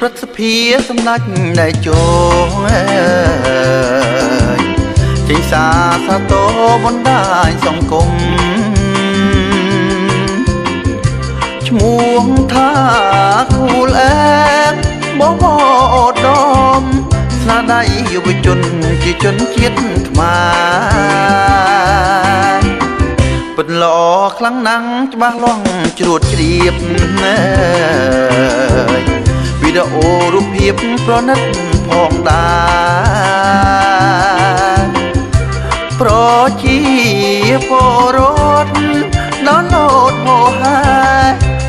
ព្រឹទ្ធសភាសម្ដេចដែលជោចេញសាទរបណ្ដាញសង្គមឈ្មោះថាគូលអែបបបអូដំស្នាដៃយុវជនជាជនជាតិខ្មែរពិតល្អខ្លាំងណាស់ច្បាស់លាស់ជ្រួតជ្រាបវីដេអូរូបភាពប្រណិតផងដែរប្រជាពលរដ្ឋដល់លោតហោហា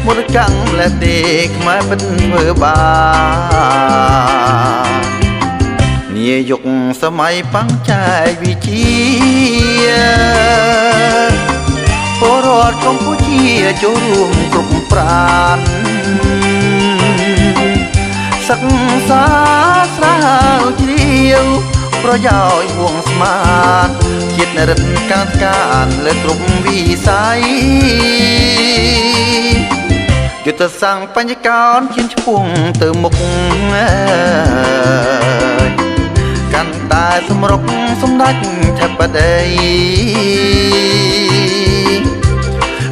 មុនកាំងលែទេខ្មែរពិតធ្វើបាននាយកសម័យបង្ចាយវិជាពលរដ្ឋកម្ពុជាចូលរួមគ្រប់ប្រាណសិក្សាស្រាវជ្រាវប្រយោជន៍វងស្មានជាតិរិទ្ធការលើគ្រប់វិស័យយុទ្ធសាស្ត្របញ្ញកោនឈានឆ្ពោះទៅមុខកាន់តែសម្រុកសម្ដេចធិបតី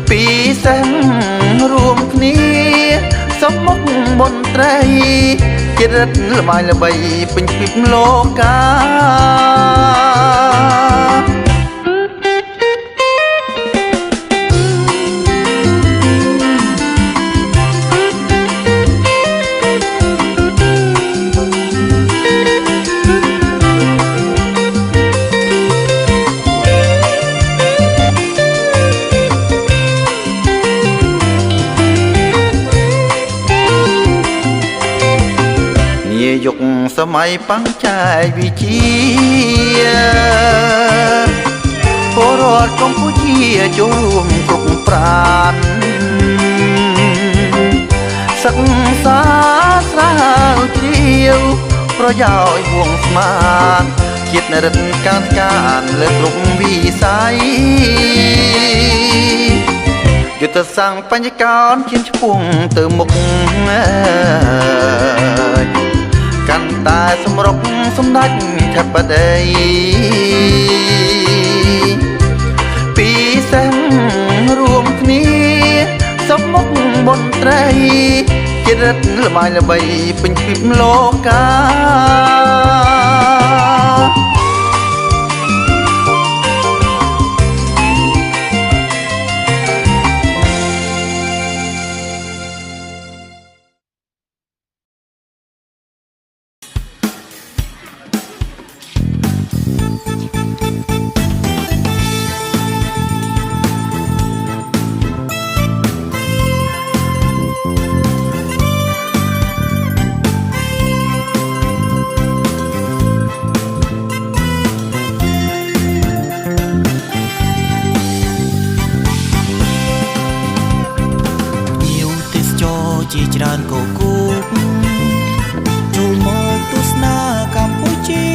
ពីសេះរួមគ្នាសពមុខមន្ត្រីជាតិរិទ្ធល្បាយល្បីពេញពិភពលោកកានាយកសម័យបង្ចាយវិជាពលរដ្ឋកម្ពុជាចូលរួមគ្រប់ប្រាណសិក្សាស្រាវជ្រាវប្រយោជន៍វងស្មានជាតិរិទ្ធការលើគ្រប់វិស័យយុទ្ធសាស្ត្របញ្ញកោនឈានឆ្ពោះទៅមុខកាន់តែសម្រុកសម្ដេចធិបតីពីសេះរួមគ្នាសពមុខមន្ត្រីជាតិរិទ្ធល្បាយល្បីពេញពិភពលោកកាជាច្រើនកគូចូលមកទស្សនាកម្ពុជា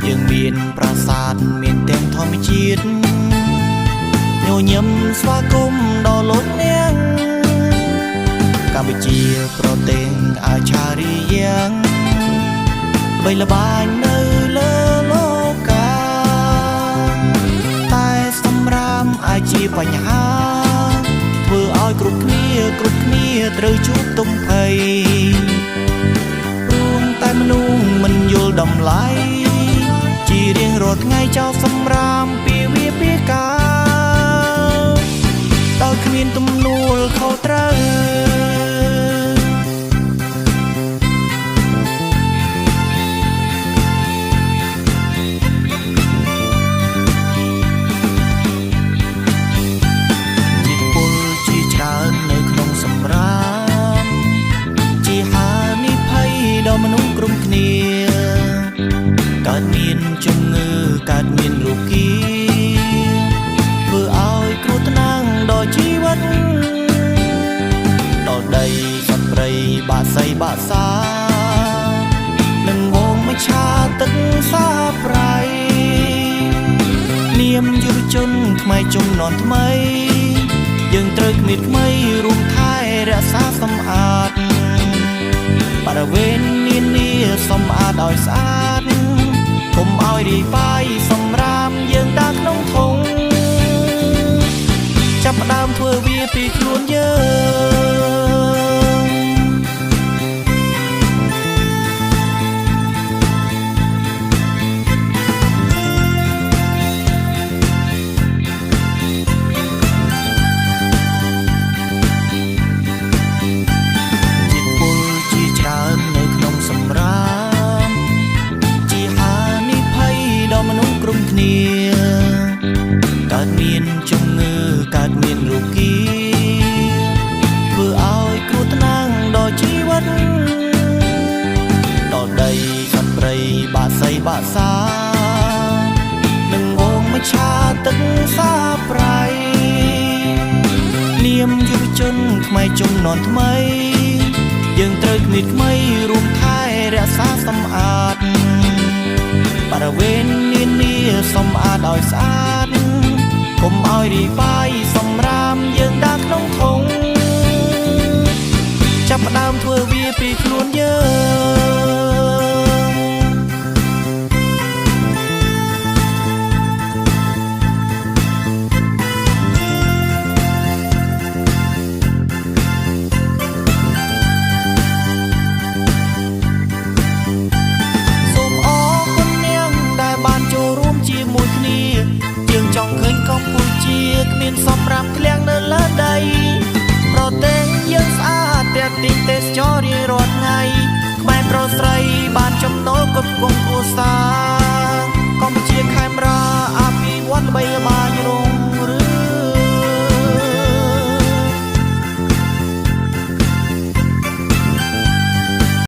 យើងមានប្រាសាទមានទាំងធម្មជាតិញញឹមស្វាគមន៍ដល់លោកអ្នកកម្ពុជាប្រទេសអាចារ្យយ៉ាងល្បីល្បាញនៅលើលោកកាតែសម្រាប់អាចជាបញ្ហាធ្វើឲ្យគ្រប់គ្នាត្រូវជួបទុំភ័យរួមតែមនុស្សមិនយល់តម្លៃជារៀងរាល់ថ្ងៃចោលសម្រាមពីវាពីការដោយគ្មានទំនួលខុសត្រូវមនុស្សក្រុមគ្នាកើតមានជំងឺកើតមានរោគីធ្វើឲ្យគ្រោះថ្នាក់ដល់ជីវិតដល់ដីសត្វព្រៃបាក់សីបាក់សានឹងវងមច្ឆាទឹកសាប្រៃនាមយុវជនខ្មែរជំនាន់ថ្មីយើងត្រូវគ្មានថ្មីរួមថែរក្សាសម្អាត บริเวณนี้สมอาดอ้อยสะอาดผมอ้อยดีไปสำรามយើងដើរក្នុងធុងចាប់ផ្ដើមធ្វើវាពីខ្លួនយើងកើតមានជំងឺកើតមានរោគីធ្វើឲ្យគ្រោះថ្នាក់ដល់ជីវិតដល់ដីសត្វព្រៃបាក់សីបាក់សានឹងងងមច្ឆាទឹកសាប្រៃនាមយុវជនថ្មីជំនាន់ថ្មីយើងត្រូវគ្មានថ្មីរួមថែរក្សាសម្អាតបរិវេណនាសម្អាតឲ្យស្អាតកុំឲ្យរីបាយសម្រាមយើងដើរក្នុងធុងចាប់ផ្ដើមធ្វើវាពីខ្លួនយើងសូមអរគុណនាងដែលបានចូលរួមជាមួយគ្នាយើងចង់ឃើញកម្ពុជាគ្មានសម្រាប់ធ្លាក់នៅលើដីប្រទេសយើងស្អាតតែទីទេសចររៀងរាល់ថ្ងៃខ្មែរប្រុសស្រីបានចំណូលគ្រប់គងគ្រួសារ